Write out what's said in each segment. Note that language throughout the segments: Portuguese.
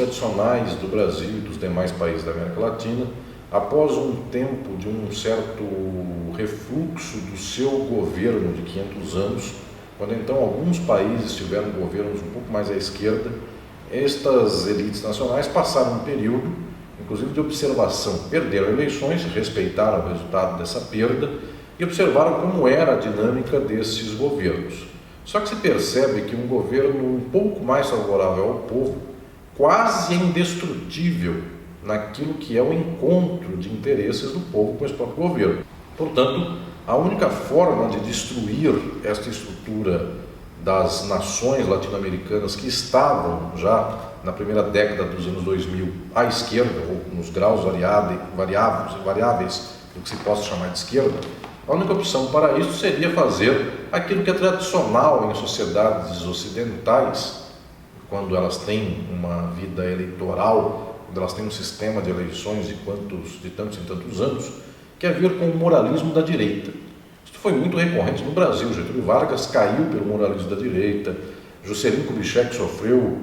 tradicionais do Brasil e dos demais países da América Latina, após um tempo de um certo refluxo do seu governo de 500 anos, quando então alguns países tiveram governos um pouco mais à esquerda, estas elites nacionais passaram um período, inclusive de observação. Perderam eleições, respeitaram o resultado dessa perda e observaram como era a dinâmica desses governos. Só que se percebe que um governo um pouco mais favorável ao povo quase é indestrutível naquilo que é o encontro de interesses do povo com esse próprio governo. Portanto, a única forma de destruir esta estrutura das nações latino-americanas que estavam já na primeira década dos anos 2000 à esquerda, ou nos graus variáveis do que se possa chamar de esquerda, a única opção para isso seria fazer aquilo que é tradicional em sociedades ocidentais, quando elas têm uma vida eleitoral, quando elas têm um sistema de eleições de tantos em tantos anos, que é vir com o moralismo da direita. Isso foi muito recorrente no Brasil. Getúlio Vargas caiu pelo moralismo da direita, Juscelino Kubitschek sofreu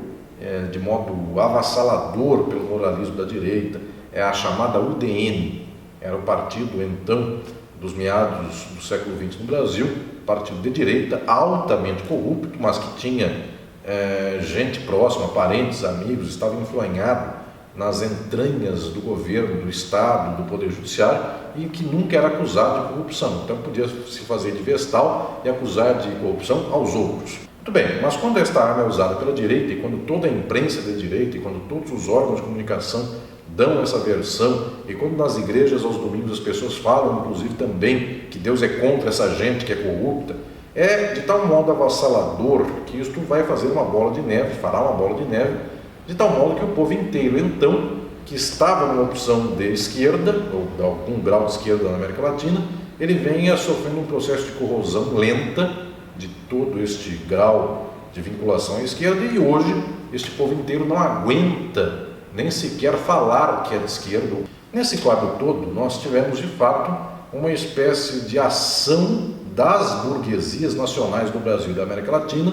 de modo avassalador pelo moralismo da direita, é a chamada UDN, era o partido então dos meados do século XX no Brasil, partido de direita altamente corrupto, mas que tinha gente próxima, parentes, amigos, estava enfronhado nas entranhas do governo, do Estado, do Poder Judiciário, e que nunca era acusado de corrupção. Então podia se fazer de vestal e acusar de corrupção aos outros. Muito bem, mas quando esta arma é usada pela direita, e quando toda a imprensa é de direita, e quando todos os órgãos de comunicação dão essa versão, e quando nas igrejas aos domingos as pessoas falam, inclusive também, que Deus é contra essa gente que é corrupta, é de tal modo avassalador que isto vai fazer uma bola de neve, fará uma bola de neve, de tal modo que o povo inteiro, então, que estava numa opção de esquerda, ou de algum grau de esquerda na América Latina, ele venha sofrendo um processo de corrosão lenta de todo este grau de vinculação à esquerda, e hoje este povo inteiro não aguenta nem sequer falar que é de esquerda. Nesse quadro todo, nós tivemos de fato uma espécie de ação das burguesias nacionais do Brasil e da América Latina,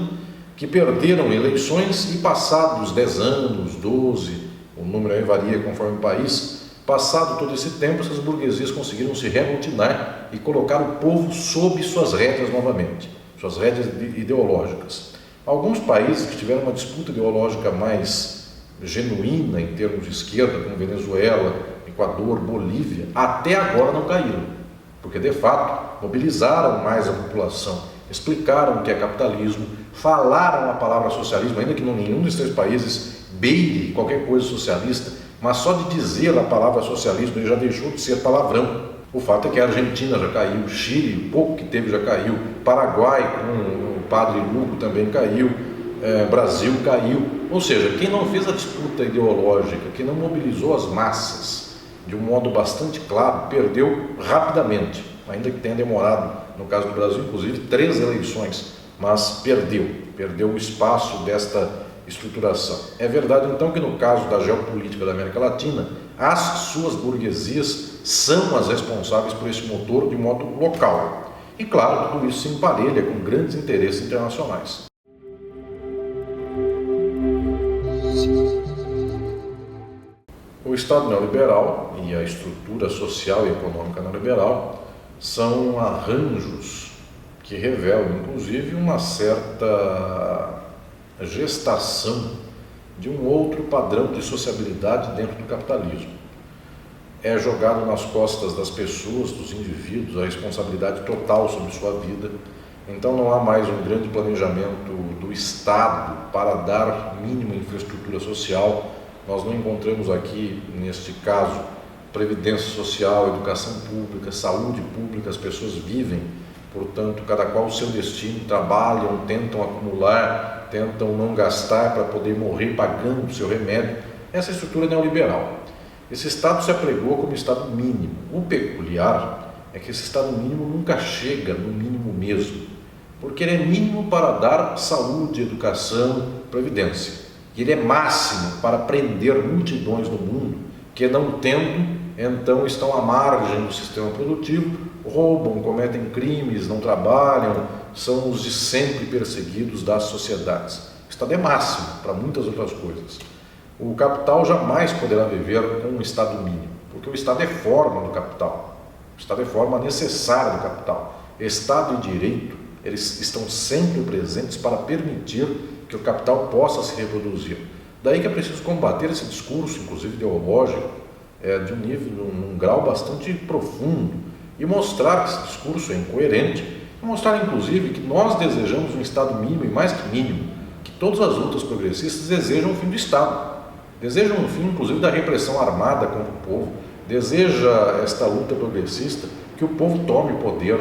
que perderam eleições e passados 10 anos, 12, o número aí varia conforme o país, passado todo esse tempo, essas burguesias conseguiram se reaglutinar e colocar o povo sob suas rédeas novamente, suas rédeas ideológicas. Alguns países que tiveram uma disputa ideológica mais genuína em termos de esquerda, como Venezuela, Equador, Bolívia, até agora não caíram, porque de fato mobilizaram mais a população, explicaram o que é capitalismo, falaram a palavra socialismo, ainda que nenhum desses três países beire qualquer coisa socialista, mas só de dizer a palavra socialismo ele já deixou de ser palavrão. O fato é que a Argentina já caiu, o Chile, o pouco que teve já caiu, Paraguai, com o padre Lugo também caiu, Brasil caiu. Ou seja, quem não fez a disputa ideológica, quem não mobilizou as massas de um modo bastante claro, perdeu rapidamente, ainda que tenha demorado, no caso do Brasil, inclusive, 3 eleições, mas perdeu o espaço desta estruturação. É verdade, então, que no caso da geopolítica da América Latina, as suas burguesias são as responsáveis por esse motor de modo local. E, claro, tudo isso se emparelha com grandes interesses internacionais. O Estado neoliberal e a estrutura social e econômica neoliberal são arranjos que revelam, inclusive, uma certa gestação de um outro padrão de sociabilidade dentro do capitalismo. É jogado nas costas das pessoas, dos indivíduos, a responsabilidade total sobre sua vida. Então não há mais um grande planejamento do Estado para dar mínima infraestrutura social. Nós não encontramos aqui, neste caso, previdência social, educação pública, saúde pública, as pessoas vivem, portanto, cada qual o seu destino, trabalham, tentam acumular, tentam não gastar para poder morrer pagando o seu remédio. Essa estrutura é neoliberal. Esse Estado se apregou como Estado mínimo. O peculiar é que esse Estado mínimo nunca chega no mínimo mesmo, porque ele é mínimo para dar saúde, educação, previdência. E ele é máximo para prender multidões no mundo que, não tendo, então estão à margem do sistema produtivo, roubam, cometem crimes, não trabalham, são os de sempre perseguidos das sociedades. O Estado é máximo para muitas outras coisas. O capital jamais poderá viver com um Estado mínimo, porque o Estado é forma do capital. O Estado é forma necessária do capital. Estado e direito, eles estão sempre presentes para permitir que o capital possa se reproduzir. Daí que é preciso combater esse discurso, inclusive ideológico, de um nível, num grau bastante profundo, e mostrar que esse discurso é incoerente, e mostrar inclusive que nós desejamos um Estado mínimo e mais que mínimo, que todas as lutas progressistas desejam o fim do Estado, desejam o fim inclusive da repressão armada contra o povo, deseja esta luta progressista que o povo tome o poder,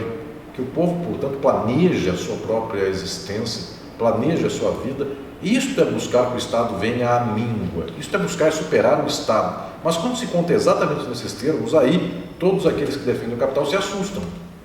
que o povo, portanto, planeje a sua própria existência, planeje a sua vida. Isto é buscar que o Estado venha à míngua, isto é buscar superar o Estado. Mas quando se conta exatamente nesses termos, aí todos aqueles que defendem o capital se assustam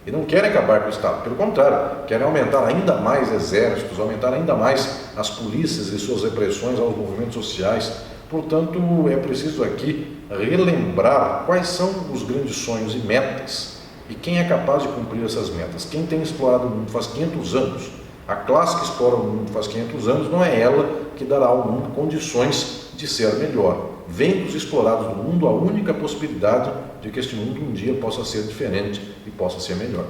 e não querem acabar com o Estado. Pelo contrário, querem aumentar ainda mais exércitos, aumentar ainda mais as polícias e suas repressões aos movimentos sociais. Portanto, é preciso aqui relembrar quais são os grandes sonhos e metas e quem é capaz de cumprir essas metas. Quem tem explorado o mundo faz 500 anos, a classe que explora o mundo faz 500 anos, não é ela que dará ao mundo condições de ser melhor. Vem dos explorados do mundo a única possibilidade de que este mundo um dia possa ser diferente e possa ser melhor.